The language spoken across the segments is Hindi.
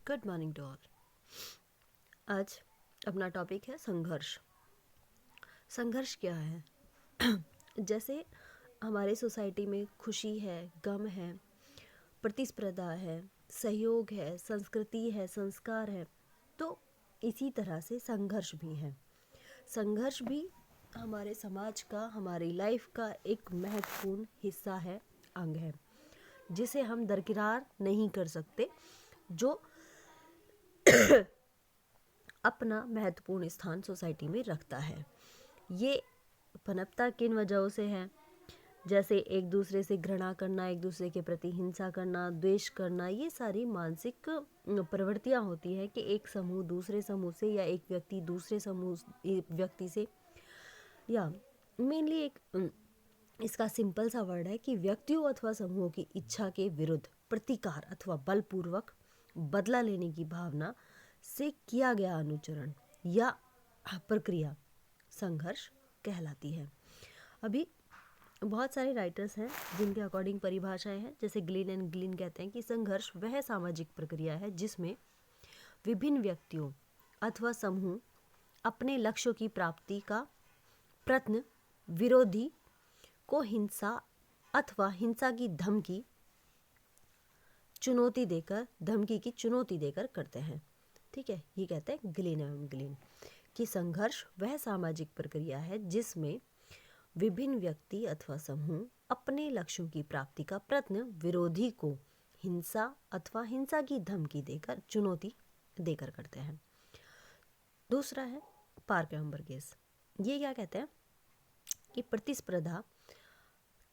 Good morning to all. आज अपना टॉपिक है संघर्ष। संघर्ष क्या है? जैसे हमारे सोसाइटी में खुशी है, गम है, प्रतिस्पर्धा है, सहयोग है, संस्कृति है, संस्कार है, तो इसी तरह से संघर्ष भी है। संघर्ष भी हमारे समाज का, हमारी लाइफ का एक महत्वपूर्ण हिस्सा है, अंग है, जिसे हम दरकिरार नहीं कर सकते, जो अपना महत्वपूर्ण स्थान सोसाइटी में रखता है। ये पनपता किन वजहों से है? जैसे एक दूसरे से घृणा करना, एक दूसरे के प्रति हिंसा करना, द्वेष करना, ये सारी मानसिक प्रवृत्तियाँ होती हैं कि एक समूह दूसरे समूह से या एक व्यक्ति दूसरे समूह व्यक्ति से, या मेनली एक इसका सिंपल सा वर्ड है कि व्यक्तियों अथवा समूहों की इच्छा के विरुद्ध प्रतिकार अथवा बलपूर्वक बदला लेने की भावना से किया गया अनुचरण या प्रक्रिया संघर्ष कहलाती है। अभी बहुत सारे राइटर्स हैं जिनके अकॉर्डिंग परिभाषाएं हैं। जैसे ग्लिन एंड ग्लिन कहते हैं कि संघर्ष वह सामाजिक प्रक्रिया है जिसमें विभिन्न व्यक्तियों अथवा समूह अपने लक्ष्यों की प्राप्ति का प्रयत्न विरोधी को हिंसा अथवा हिंसा की धमकी की चुनौती देकर करते हैं। ठीक है, ये कहते हैं ग्लिन एवं ग्लिन कि संघर्ष वह सामाजिक प्रक्रिया है जिसमें विभिन्न व्यक्ति अथवा समूह अपने लक्ष्यों की प्राप्ति का प्रयत्न विरोधी को हिंसा अथवा हिंसा की धमकी देकर चुनौती देकर करते हैं। दूसरा है पार्क एवं बर्गेस। ये क्या कहते हैं कि प्रतिस्पर्धा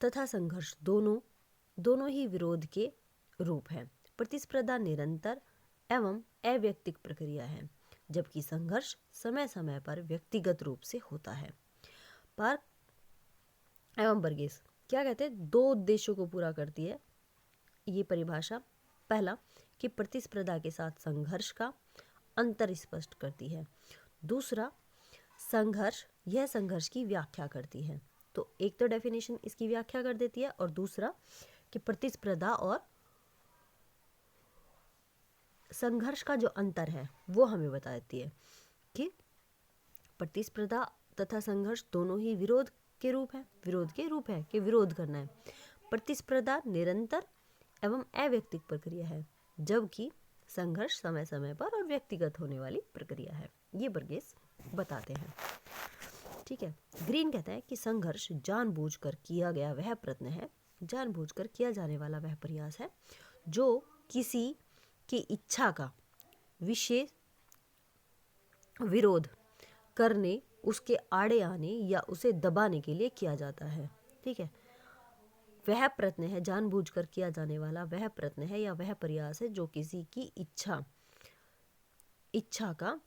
तथा संघर्ष दोनों ही विरोध के रूप है। प्रतिस्पर्धा निरंतर एवं अव्यक्तिक प्रक्रिया है, जबकि संघर्ष समय समय पर व्यक्तिगत रूप से होता है। पार्क एवं बर्गेस क्या कहते हैं? दो उद्देश्यों को पूरा करती है ये परिभाषा। पहला कि प्रतिस्पर्धा के साथ संघर्ष का अंतर स्पष्ट करती है। दूसरा, यह संघर्ष की व्याख्या करती है। तो एक तो डेफिनेशन इसकी व्याख्या कर देती है, और दूसरा कि प्रतिस्पर्धा और संघर्ष का जो अंतर है वो हमें बता देती है कि प्रतिस्पर्धा तथा संघर्ष दोनों ही विरोध के रूप है कि विरोध करना है। प्रतिस्पर्धा निरंतर एवं अव्यक्तिक प्रक्रिया है, जबकि संघर्ष समय समय पर और व्यक्तिगत होने वाली प्रक्रिया है। ये बर्गेस बताते हैं। ठीक है, ग्रीन कहता है कि संघर्ष जानबूझकर किया गया वह प्रयत्न है, जानबूझकर किया जाने वाला वह प्रयास है जो किसी की इच्छा का विशेष विरोध करने, उसके आड़े आने या उसे दबाने के लिए किया जाता है। ठीक है, वह प्रयत्न है, जानबूझकर किया जाने वाला वह प्रयत्न है या वह प्रयास है जो किसी की इच्छा का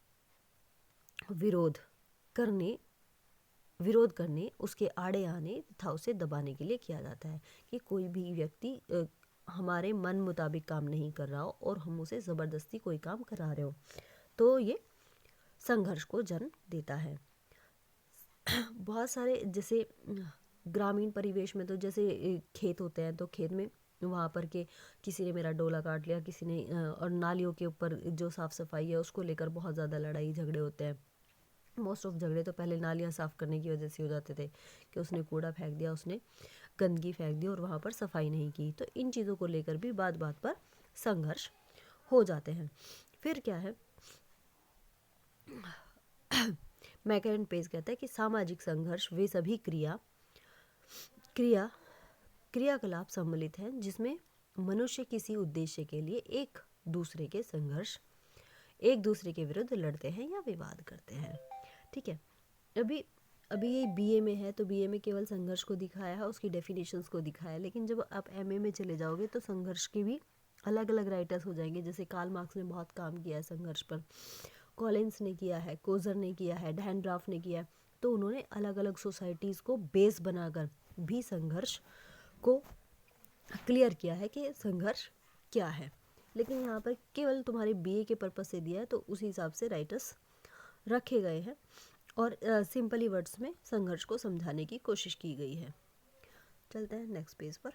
विरोध करने, उसके आड़े आने तथा उसे दबाने के लिए किया जाता है। कि कोई भी व्यक्ति हमारे मन मुताबिक काम नहीं कर रहा हो और हम उसे ज़बरदस्ती कोई काम करा रहे हो, तो ये संघर्ष को जन्म देता है। बहुत सारे जैसे ग्रामीण परिवेश में तो जैसे खेत होते हैं, तो खेत में वहाँ पर के किसी ने मेरा डोला काट लिया, किसी ने और नालियों के ऊपर जो साफ़ सफाई है उसको लेकर बहुत ज़्यादा लड़ाई झगड़े होते हैं। मोस्ट ऑफ झगड़े तो पहले नालियाँ साफ़ करने की वजह से हो जाते थे कि उसने कूड़ा फेंक दिया, उसने गंदगी फेंक दी और वहाँ पर सफाई नहीं की। तो इन चीज़ों को लेकर भी बात बात पर संघर्ष हो जाते हैं। फिर क्या है, मैकन पेज कहता है कि सामाजिक संघर्ष वे सभी क्रियाकलाप सम्मिलित हैं जिसमें मनुष्य किसी उद्देश्य के लिए एक दूसरे के विरुद्ध लड़ते हैं या विवाद करते हैं। ठीक है, अभी ये बीए में है, तो बीए में केवल संघर्ष को दिखाया है, उसकी डेफिनेशंस को दिखाया है। लेकिन जब आप एमए में चले जाओगे तो संघर्ष के भी अलग अलग राइटर्स हो जाएंगे। जैसे कार्ल मार्क्स ने बहुत काम किया है संघर्ष पर, कॉलिंस ने किया है, कोजर ने किया है, डैनड्राफ ने किया है। तो उन्होंने अलग अलग सोसाइटीज़ को बेस बनाकर भी संघर्ष को क्लियर किया है कि संघर्ष क्या है। लेकिन यहाँ पर केवल तुम्हारे बीए के पर्पस से दिया है, तो उसी हिसाब से राइटर्स रखे गए हैं और सिंपली वर्ड्स में संघर्ष को समझाने की कोशिश की गई है। चलते हैं नेक्स्ट पेज पर।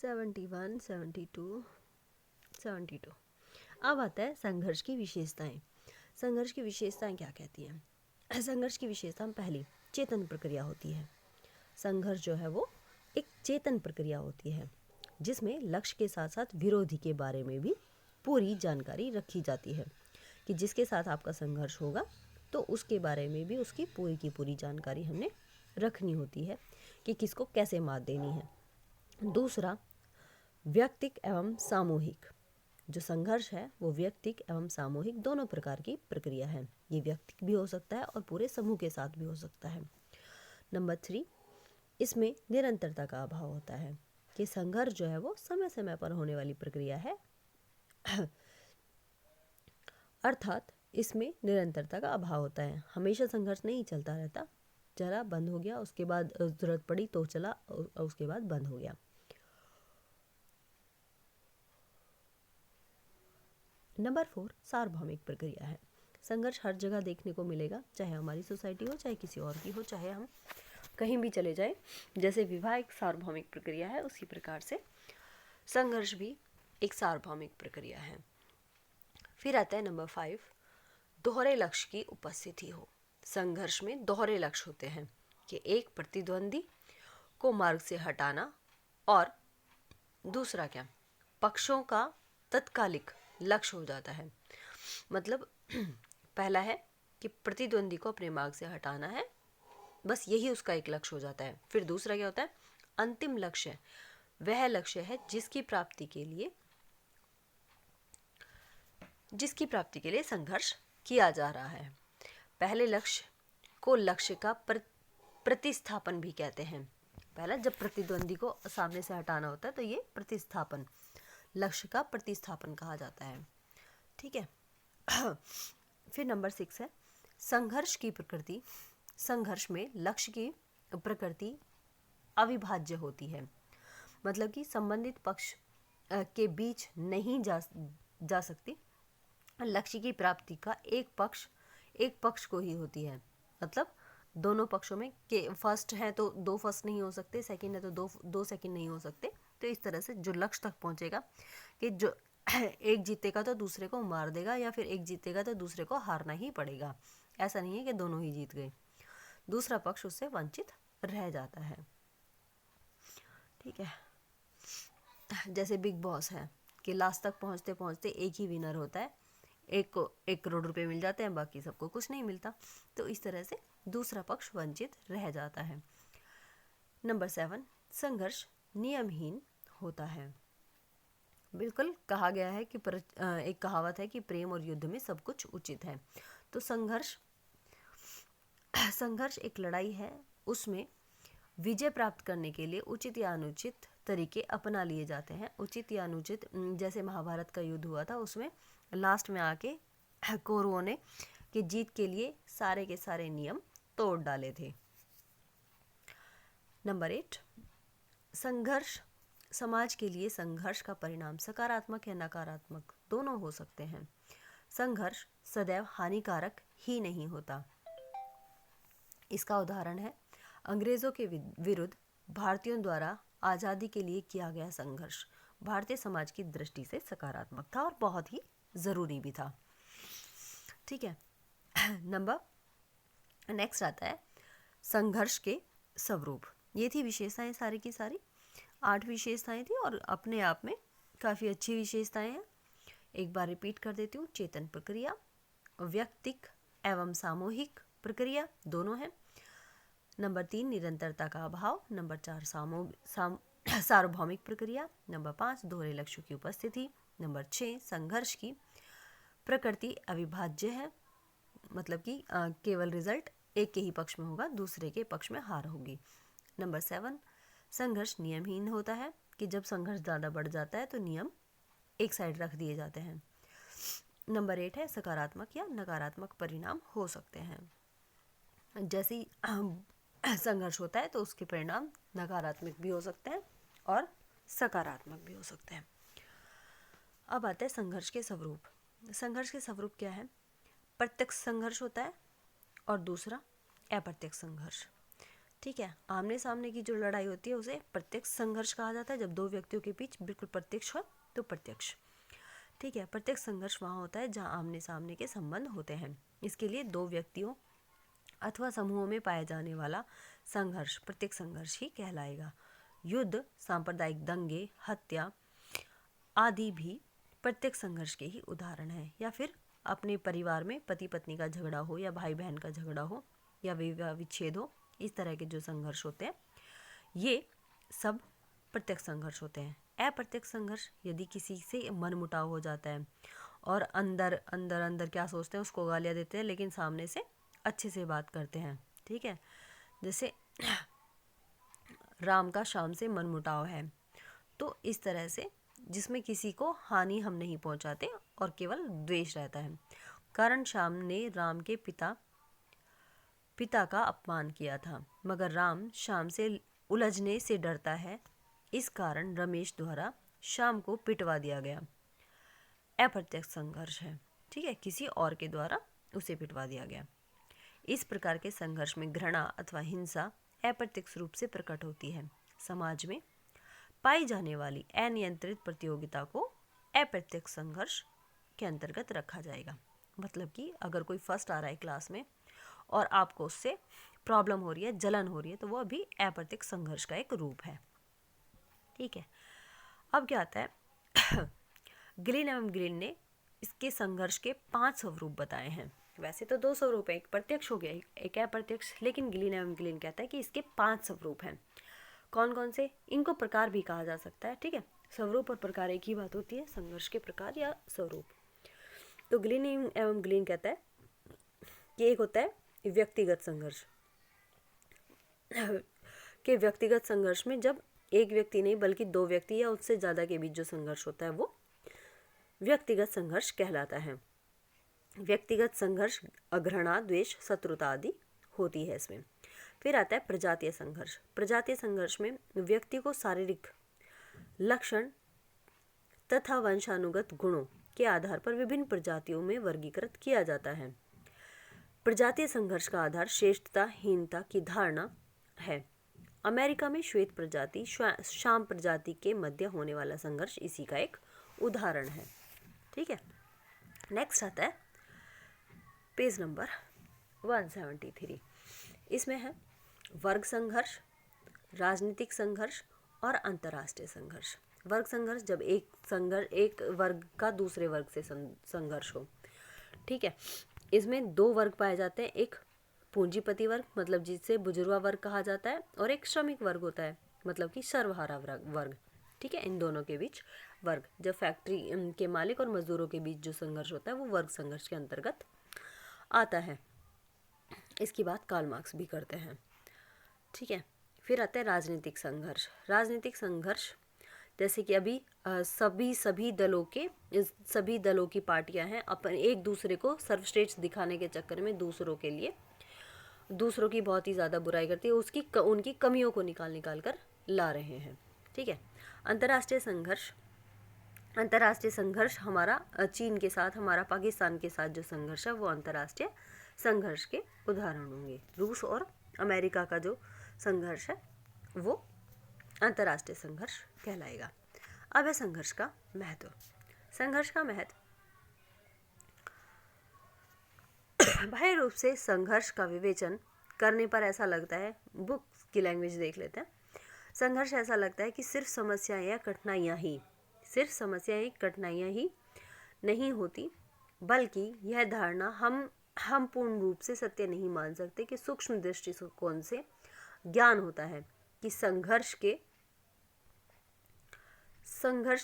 71, 72, 72। अब आता है संघर्ष की विशेषताएं। संघर्ष की विशेषताएं क्या कहती हैं? संघर्ष की विशेषता पहली, चेतन प्रक्रिया होती है। संघर्ष जो है वो एक चेतन प्रक्रिया होती है जिसमें लक्ष्य के साथ साथ विरोधी के बारे में भी पूरी जानकारी रखी जाती है कि जिसके साथ आपका संघर्ष होगा तो उसके बारे में भी उसकी पूरी की पूरी जानकारी हमने रखनी होती है कि किसको कैसे मात देनी है। दूसरा, व्यक्तिक एवं सामूहिक। जो संघर्ष है वो व्यक्तिक एवं सामूहिक दोनों प्रकार की प्रक्रिया है। ये व्यक्तिक भी हो सकता है और पूरे समूह के साथ भी हो सकता है। नंबर 3, इसमें निरंतरता का अभाव होता है कि संघर्ष जो है वो समय समय पर होने वाली प्रक्रिया है अर्थात इसमें निरंतरता का अभाव होता है। हमेशा संघर्ष नहीं चलता रहता, चला बंद हो गया, उसके बाद जरूरत पड़ी तो चला, उसके बाद बंद हो गया। नंबर 4, सार्वभौमिक प्रक्रिया है। संघर्ष हर जगह देखने को मिलेगा, चाहे हमारी सोसाइटी हो, चाहे किसी और की हो, चाहे हम कहीं भी चले जाएं। जैसे विवाह एक सार्वभौमिक प्रक्रिया है, उसी प्रकार से संघर्ष भी एक सार्वभौमिक प्रक्रिया है। फिर आता है नंबर 5, दोहरे लक्ष्य की उपस्थिति हो। संघर्ष में दोहरे लक्ष्य होते हैं कि एक प्रतिद्वंदी को मार्ग से हटाना और दूसरा क्या, पक्षों का तत्कालिक लक्ष्य हो जाता है। मतलब पहला है कि प्रतिद्वंदी को अपने मार्ग से हटाना है, बस यही उसका एक लक्ष्य हो जाता है। फिर दूसरा क्या होता है, अंतिम लक्ष्य वह लक्ष्य है जिसकी प्राप्ति के लिए संघर्ष किया जा रहा है। पहले लक्ष्य को लक्ष्य का प्रतिस्थापन भी कहते हैं। पहला जब प्रतिद्वंदी को सामने से हटाना होता है तो ये प्रतिस्थापन, लक्ष्य का प्रतिस्थापन कहा जाता है। ठीक है। फिर नंबर 6 है संघर्ष की प्रकृति। संघर्ष में लक्ष्य की प्रकृति अविभाज्य होती है, मतलब कि संबंधित पक्ष के बीच नहीं जा सकती। लक्ष्य की प्राप्ति का एक पक्ष को ही होती है। मतलब दोनों पक्षों में के फर्स्ट है तो दो फर्स्ट नहीं हो सकते, सेकंड है तो दो सेकंड नहीं हो सकते। तो इस तरह से जो लक्ष्य तक पहुंचेगा कि जो एक जीतेगा तो दूसरे को मार देगा, या फिर एक जीतेगा तो दूसरे को हारना ही पड़ेगा। ऐसा नहीं है कि दोनों ही जीत गए, दूसरा पक्ष उससे वंचित रह जाता है। ठीक है। जैसे बिग बॉस है कि लास्ट तक पहुंचते पहुंचते एक ही विनर होता है, एक को 1 करोड़ रुपए मिल जाते हैं, बाकी सबको कुछ नहीं मिलता। तो इस तरह से दूसरा पक्ष वंचित रह जाता है। नंबर 7, संघर्ष नियमहीन होता है। बिल्कुल कहा गया है कि एक कहावत है कि प्रेम और युद्ध में सब कुछ उचित है। तो संघर्ष एक लड़ाई है, उसमें विजय प्राप्त करने के लिए उचित या अनुचित तरीके अपना लिए जाते हैं। उचित या अनुचित, जैसे महाभारत का युद्ध हुआ था, उसमें लास्ट में आके कौरवों ने कि जीत के लिए सारे के सारे नियम तोड़ डाले थे। नंबर 8, संघर्ष समाज के लिए संघर्ष का परिणाम सकारात्मक या नकारात्मक दोनों हो सकते हैं। संघर्ष सदैव हानिकारक ही नहीं होता। इसका उदाहरण है अंग्रेजों के विरुद्ध भारतीयों द्वारा आज़ादी के लिए किया गया संघर्ष भारतीय समाज की दृष्टि से सकारात्मक था और बहुत ही ज़रूरी भी था। ठीक है। नेक्स्ट आता है संघर्ष के स्वरूप। ये थी विशेषताएं सारी की सारी, 8 विशेषताएं थी और अपने आप में काफ़ी अच्छी विशेषताएं हैं। एक बार रिपीट कर देती हूँ। चेतन प्रक्रिया, व्यक्तिक एवं सामूहिक प्रक्रिया दोनों हैं। नंबर 3, निरंतरता का अभाव। नंबर 4, सार्वभौमिक प्रक्रिया। नंबर 5, दोहरे लक्ष्यों की उपस्थिति। नंबर 6, संघर्ष की प्रकृति अविभाज्य है, मतलब कि केवल रिजल्ट एक के ही पक्ष में होगा, दूसरे के पक्ष में हार होगी। नंबर 7, संघर्ष नियमहीन होता है कि जब संघर्ष ज़्यादा बढ़ जाता है तो नियम एक साइड रख दिए जाते हैं। नंबर 8 है सकारात्मक या नकारात्मक परिणाम हो सकते हैं। जैसे ही संघर्ष होता है तो उसके परिणाम नकारात्मक भी हो सकते हैं और सकारात्मक भी हो सकते हैं। अब आता है संघर्ष के स्वरूप। संघर्ष के स्वरूप क्या है? प्रत्यक्ष संघर्ष होता है और दूसरा अप्रत्यक्ष संघर्ष। ठीक है। आमने सामने की जो लड़ाई होती है उसे प्रत्यक्ष संघर्ष कहा जाता है। जब दो व्यक्तियों के बीच बिल्कुल प्रत्यक्ष हो तो प्रत्यक्ष। ठीक है। प्रत्यक्ष संघर्ष वहाँ होता है जहाँ आमने सामने के संबंध होते हैं। इसके लिए दो व्यक्तियों अथवा समूहों में पाया जाने वाला संघर्ष प्रत्यक्ष संघर्ष ही कहलाएगा। युद्ध, सांप्रदायिक दंगे, हत्या आदि भी प्रत्यक्ष संघर्ष के ही उदाहरण हैं। या फिर अपने परिवार में पति पत्नी का झगड़ा हो या भाई बहन का झगड़ा हो या विवाह विच्छेद हो, इस तरह के जो संघर्ष होते हैं ये सब प्रत्यक्ष संघर्ष होते हैं। अप्रत्यक्ष संघर्ष, यदि किसी से मनमुटाव हो जाता है और अंदर अंदर अंदर क्या सोचते हैं उसको गालियाँ देते हैं, लेकिन सामने से अच्छे से बात करते हैं। ठीक है। जैसे राम का श्याम से मनमुटाव है, तो इस तरह से जिसमें किसी को हानि हम नहीं पहुंचाते और केवल द्वेष रहता है। कारण श्याम ने राम के पिता का अपमान किया था, मगर राम श्याम से उलझने से डरता है, इस कारण रमेश द्वारा श्याम को पिटवा दिया गया। अप्रत्यक्ष संघर्ष है। ठीक है। किसी और के द्वारा उसे पिटवा दिया गया। इस प्रकार के संघर्ष में घृणा अथवा हिंसा अप्रत्यक्ष रूप से प्रकट होती है। समाज में पाई जाने वाली अनियंत्रित प्रतियोगिता को अप्रत्यक्ष संघर्ष के अंतर्गत रखा जाएगा। मतलब कि अगर कोई फर्स्ट आ रहा है क्लास में और आपको उससे प्रॉब्लम हो रही है, जलन हो रही है, तो वो अभी अप्रत्यक्ष संघर्ष का एक रूप है। ठीक है। अब क्या आता है ग्लिन एवं ग्लिन ने इसके संघर्ष के 5 स्वरूप बताए हैं। वैसे तो 2 स्वरूप है, एक प्रत्यक्ष हो गया एक अप्रत्यक्ष, लेकिन ग्लिन एवं ग्लिन कहता है कि इसके 5 स्वरूप हैं। कौन कौन से? इनको प्रकार भी कहा जा सकता है। ठीक है। स्वरूप और प्रकार एक ही बात होती है, संघर्ष के प्रकार या स्वरूप। तो ग्लिन एवं ग्लिन कहता है कि एक होता है व्यक्तिगत संघर्ष के व्यक्तिगत संघर्ष में जब एक व्यक्ति नहीं बल्कि 2 व्यक्ति या उससे ज़्यादा के बीच जो संघर्ष होता है वो व्यक्तिगत संघर्ष कहलाता है। व्यक्तिगत संघर्ष अघृणा, द्वेष, शत्रुता आदि होती है इसमें। फिर आता है प्रजातीय संघर्ष। प्रजातीय संघर्ष में व्यक्ति को शारीरिक लक्षण तथा वंशानुगत गुणों के आधार पर विभिन्न प्रजातियों में वर्गीकृत किया जाता है। प्रजातीय संघर्ष का आधार श्रेष्ठता हीनता की धारणा है। अमेरिका में श्वेत प्रजाति श्याम प्रजाति के मध्य होने वाला संघर्ष इसी का एक उदाहरण है। ठीक है। नेक्स्ट आता है पेज नंबर 173। इसमें है वर्ग संघर्ष, राजनीतिक संघर्ष और अंतर्राष्ट्रीय संघर्ष। वर्ग संघर्ष जब एक वर्ग का दूसरे वर्ग से संघर्ष हो। ठीक है। इसमें 2 वर्ग पाए जाते हैं, एक पूंजीपति वर्ग मतलब जिसे बुजुर्गा वर्ग कहा जाता है, और एक श्रमिक वर्ग होता है मतलब कि सर्वहारा वर्ग। ठीक है। इन दोनों के बीच वर्ग, जब फैक्ट्री के मालिक और मजदूरों के बीच जो संघर्ष होता है वो वर्ग संघर्ष के अंतर्गत आता है। इसकी बात कार्ल मार्क्स भी करते हैं। ठीक है। फिर आता है राजनीतिक संघर्ष। राजनीतिक संघर्ष जैसे कि अभी सभी दलों की पार्टियां हैं, अपन एक दूसरे को सर्वश्रेष्ठ दिखाने के चक्कर में दूसरों की बहुत ही ज़्यादा बुराई करती है, उनकी कमियों को निकाल कर ला रहे हैं। ठीक है। अंतर्राष्ट्रीय संघर्ष हमारा चीन के साथ, हमारा पाकिस्तान के साथ जो संघर्ष है वो अंतर्राष्ट्रीय संघर्ष के उदाहरण होंगे। रूस और अमेरिका का जो संघर्ष है वो अंतर्राष्ट्रीय संघर्ष कहलाएगा। अब है संघर्ष का महत्व। संघर्ष का महत्व बाह्य रूप से संघर्ष का विवेचन करने पर ऐसा लगता है, बुक की लैंग्वेज देख लेते हैं। संघर्ष ऐसा लगता है कि सिर्फ समस्याएं या कठिनाइयां ही नहीं होती, बल्कि यह धारणा हम पूर्ण रूप से सत्य नहीं मान सकते कि सूक्ष्म दृष्टिकोण से ज्ञान होता है कि संघर्ष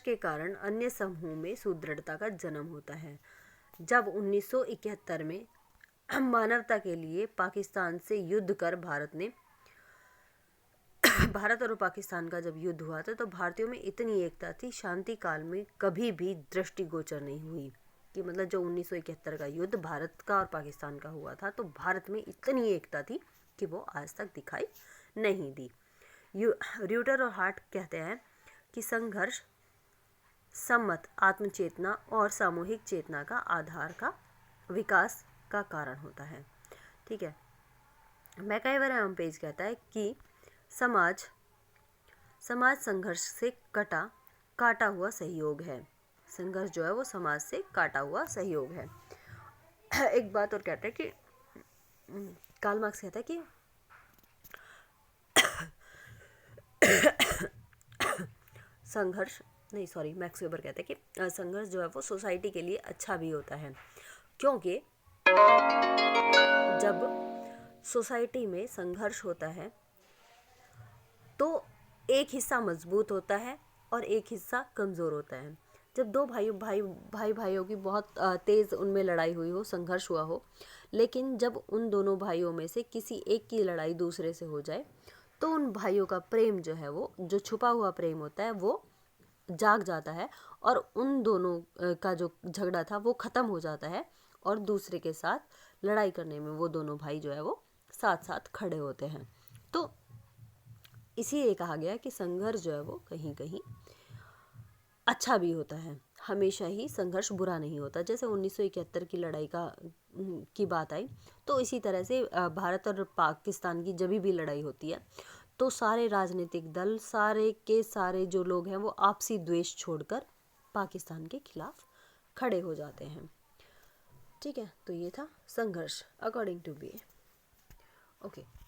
के कारण अन्य समूह में सुदृढ़ता का जन्म होता है। जब 1971 में मानवता के लिए पाकिस्तान से युद्ध कर भारत और पाकिस्तान का जब युद्ध हुआ था तो भारतीयों में इतनी एकता थी, शांति काल में कभी भी दृष्टिगोचर नहीं हुई। कि मतलब जो 1971 का युद्ध भारत का और पाकिस्तान का हुआ था तो भारत में इतनी एकता थी कि वो आज तक दिखाई नहीं दी। र्यूटर और हार्ट कहते हैं कि संघर्ष सम्मत आत्मचेतना और सामूहिक चेतना का आधार का विकास का कारण होता है। ठीक है। मैकाइवर पेज कहता है कि समाज संघर्ष से काटा हुआ सहयोग है। संघर्ष जो है वो समाज से काटा हुआ सहयोग है। एक बात और कहता है कि कार्ल मार्क्स कहता है कि मैक्स वेबर कहते हैं कि संघर्ष जो है वो सोसाइटी के लिए अच्छा भी होता है, क्योंकि जब सोसाइटी में संघर्ष होता है तो एक हिस्सा मजबूत होता है और एक हिस्सा कमज़ोर होता है। जब दो भाइयों की बहुत तेज़ उनमें लड़ाई हुई हो, संघर्ष हुआ हो, लेकिन जब उन दोनों भाइयों में से किसी एक की लड़ाई दूसरे से हो जाए तो उन भाइयों का प्रेम जो है वो, जो छुपा हुआ प्रेम होता है, वो जाग जाता है और उन दोनों का जो झगड़ा था वो ख़त्म हो जाता है और दूसरे के साथ लड़ाई करने में वो दोनों भाई जो है वो साथ साथ खड़े होते हैं। तो इसीलिए कहा गया कि संघर्ष जो है वो कहीं कहीं अच्छा भी होता है, हमेशा ही संघर्ष बुरा नहीं होता। जैसे 1971 की लड़ाई की बात आई तो इसी तरह से भारत और पाकिस्तान की जब भी लड़ाई होती है तो सारे राजनीतिक दल, सारे के सारे जो लोग हैं वो आपसी द्वेष छोड़कर पाकिस्तान के खिलाफ खड़े हो जाते हैं। ठीक है, तो ये था संघर्ष अकॉर्डिंग टू बी। ओके।